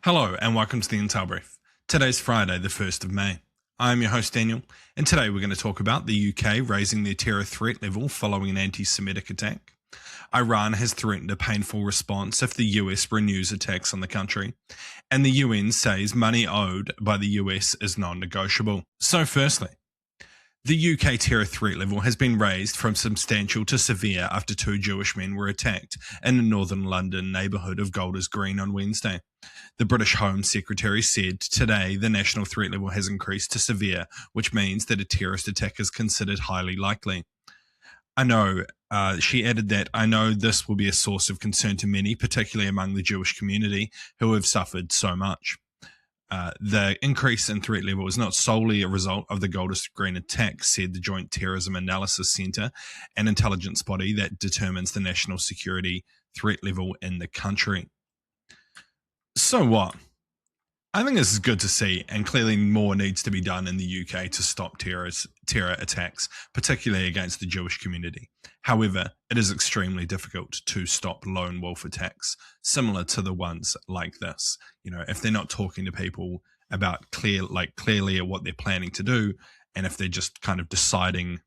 Hello and welcome to the Intel Brief. Today's Friday, the 1st of May. I'm your host Daniel, and today we're going to talk about the UK raising their terror threat level following an anti-Semitic attack. Iran has threatened a painful response if the US renews attacks on the country, and the UN says money owed by the US is non-negotiable. So firstly, the UK terror threat level has been raised from substantial to severe after two Jewish men were attacked in the northern London neighbourhood of Golders Green on Wednesday. The British Home Secretary said today the national threat level has increased to severe, which means that a terrorist attack is considered highly likely. She added that, I know this will be a source of concern to many, particularly among the Jewish community who have suffered so much. The increase in threat level is not solely a result of the Golders Green attack, said the Joint Terrorism Analysis Centre, an intelligence body that determines the national security threat level in the country. So what? I think this is good to see, and clearly more needs to be done in the UK to stop terror attacks, particularly against the Jewish community. However, it is extremely difficult to stop lone wolf attacks, similar to the ones like this. You know, if they're not talking to people about clearly what they're planning to do, and if they're just kind of deciding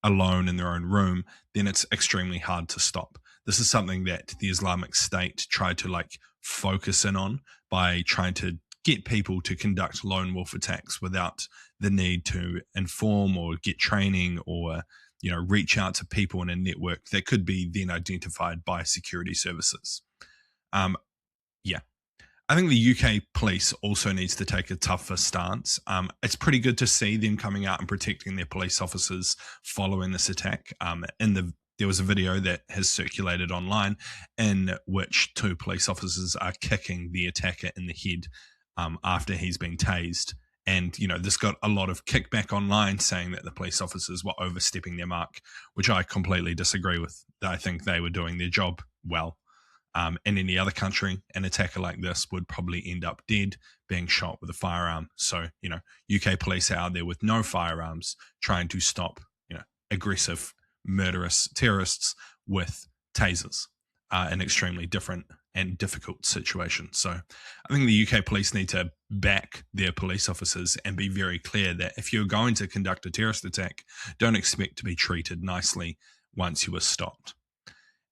alone in their own room, then it's extremely hard to stop. This is something that the Islamic State tried to focus in on by trying to get people to conduct lone wolf attacks without the need to inform or get training or, reach out to people in a network that could be then identified by security services. I think the UK police also needs to take a tougher stance. It's pretty good to see them coming out and protecting their police officers following this attack. There was a video that has circulated online in which two police officers are kicking the attacker in the head after he's been tased. And, this got a lot of kickback online saying that the police officers were overstepping their mark, which I completely disagree with. I think they were doing their job well. In any other country, an attacker like this would probably end up dead, being shot with a firearm. So, UK police are out there with no firearms trying to stop, aggressive, murderous terrorists with tasers. An extremely different and difficult situation. So I think the UK police need to back their police officers and be very clear that if you're going to conduct a terrorist attack, don't expect to be treated nicely once you are stopped.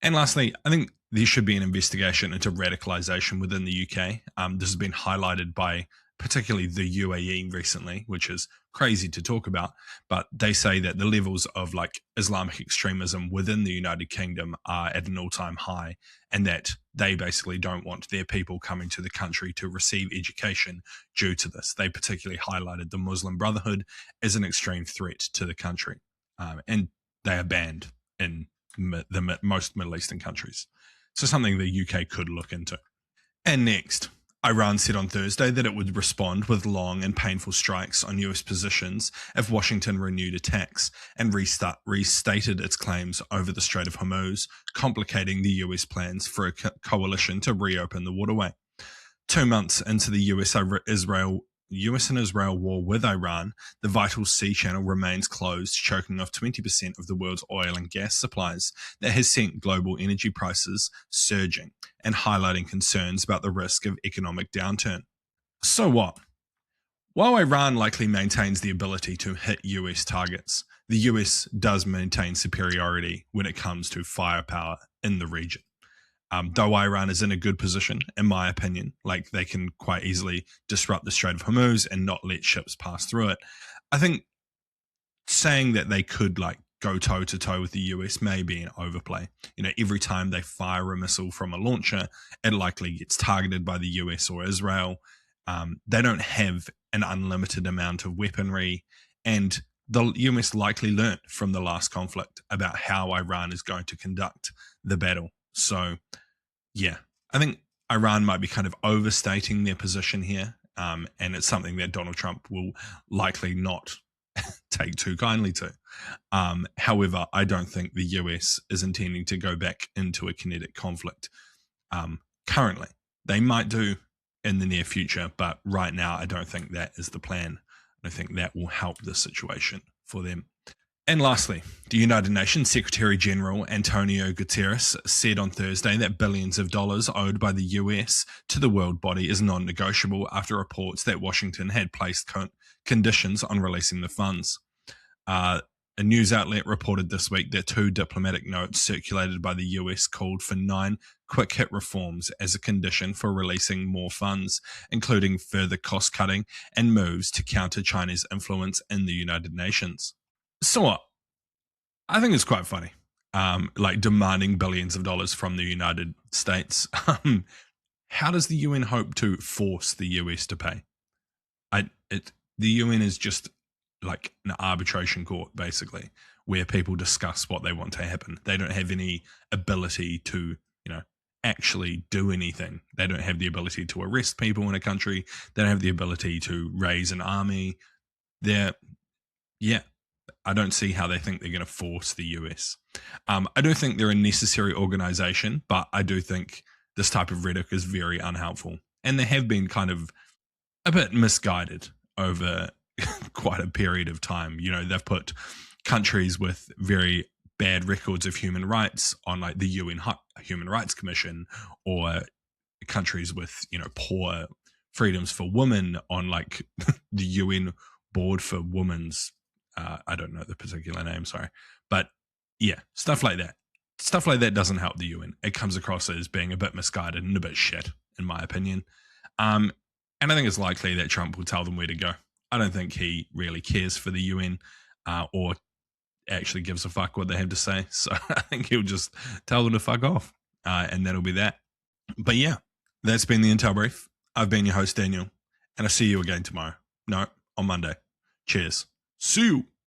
And lastly, I think there should be an investigation into radicalization within the UK. This has been highlighted by particularly the UAE recently, which is crazy to talk about, but they say that the levels of Islamic extremism within the United Kingdom are at an all-time high, and that they basically don't want their people coming to the country to receive education due to this. They particularly highlighted the Muslim Brotherhood as an extreme threat to the country, and they are banned in the most Middle Eastern countries. So something the UK could look into. And next, Iran said on Thursday that it would respond with long and painful strikes on US positions if Washington renewed attacks, and restated its claims over the Strait of Hormuz, complicating the US plans for a coalition to reopen the waterway. 2 months into the US and Israel war with Iran, the vital sea channel remains closed, choking off 20% of the world's oil and gas supplies. That has sent global energy prices surging and highlighting concerns about the risk of economic downturn. So what? While Iran likely maintains the ability to hit US targets, the US does maintain superiority when it comes to firepower in the region. Though Iran is in a good position, in my opinion, they can quite easily disrupt the Strait of Hormuz and not let ships pass through it. I think saying that they could go toe to toe with the US may be an overplay. Every time they fire a missile from a launcher, it likely gets targeted by the US or Israel. They don't have an unlimited amount of weaponry, and the US likely learnt from the last conflict about how Iran is going to conduct the battle. So, yeah, I think Iran might be kind of overstating their position here, and it's something that Donald Trump will likely not take too kindly to. However, I don't think the US is intending to go back into a kinetic conflict currently. They might do in the near future, but right now I don't think that is the plan. I think that will help the situation for them. And lastly, the United Nations Secretary General Antonio Guterres said on Thursday that billions of dollars owed by the US to the world body is non-negotiable after reports that Washington had placed conditions on releasing the funds. A news outlet reported this week that 2 diplomatic notes circulated by the US called for 9 quick hit reforms as a condition for releasing more funds, including further cost cutting and moves to counter China's influence in the United Nations. So I think it's quite funny, like demanding billions of dollars from the United States. How does the UN hope to force the US to pay? The UN is just like an arbitration court, basically, where people discuss what they want to happen. They don't have any ability to, actually do anything. They don't have the ability to arrest people in a country. They don't have the ability to raise an army. I don't see how they think they're going to force the US. I don't think they're a necessary organization, but I do think this type of rhetoric is very unhelpful. And they have been kind of a bit misguided over quite a period of time. They've put countries with very bad records of human rights on like the UN Human Rights Commission, or countries with, poor freedoms for women on like the UN Board for Women's, I don't know the particular name, sorry. But yeah, stuff like that. Stuff like that doesn't help the UN. It comes across as being a bit misguided and a bit shit, in my opinion. And I think it's likely that Trump will tell them where to go. I don't think he really cares for the UN or actually gives a fuck what they have to say. So I think he'll just tell them to fuck off. And that'll be that. But yeah, that's been the Intel Brief. I've been your host, Daniel. And I'll see you again tomorrow. No, on Monday. Cheers. See you.